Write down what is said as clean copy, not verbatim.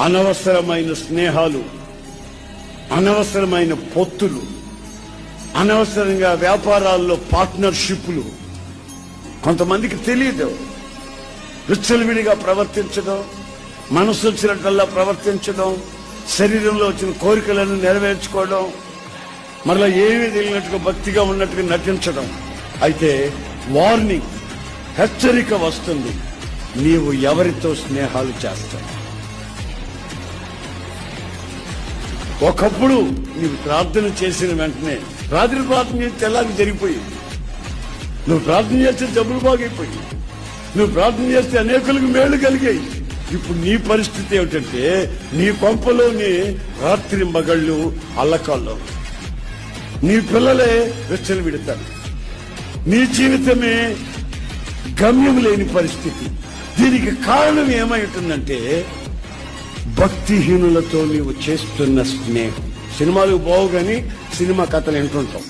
అనవసరమైన స్నేహాలు, అనవసరమైన పొత్తులు, అనవసరంగా వ్యాపారాల్లో పార్ట్నర్షిప్లు కొంతమందికి తెలియదు. విచ్చలవిడిగా ప్రవర్తించడం, మనసు వచ్చినట్లల్లా ప్రవర్తించడం, శరీరంలో వచ్చిన కోరికలను నెరవేర్చుకోవడం, మరలా ఏమీ తెలియనట్టుగా భక్తిగా ఉన్నట్టుగా నటించడం. అయితే వార్నింగ్, హెచ్చరిక వస్తుంది. నీవు ఎవరితో స్నేహాలు చేస్తావు? ఒకప్పుడు నీవు ప్రార్థన చేసిన వెంటనే, రాత్రి ప్రార్థన చేసి తెల్లారి జరిగిపోయింది. నువ్వు ప్రార్థన చేస్తే జబ్బులు బాగైపోయి, నువ్వు ప్రార్థన చేస్తే అనేకులకు మేళ్లు కలిగాయి. ఇప్పుడు నీ పరిస్థితి ఏమిటంటే, నీ కొంపలోని రాత్రి మగళ్ళు అల్లకాల్లో, నీ పిల్లలే వెచ్చలు విడతారు, నీ జీవితమే గమ్యం లేని పరిస్థితి. దీనికి కారణం ఏమై ఉంటుందంటే, భక్తిహీనులతో నీవు చేస్తున్న స్నేహం. సినిమాలకు పోవు గాని సినిమా కథలు వింటుంటాం.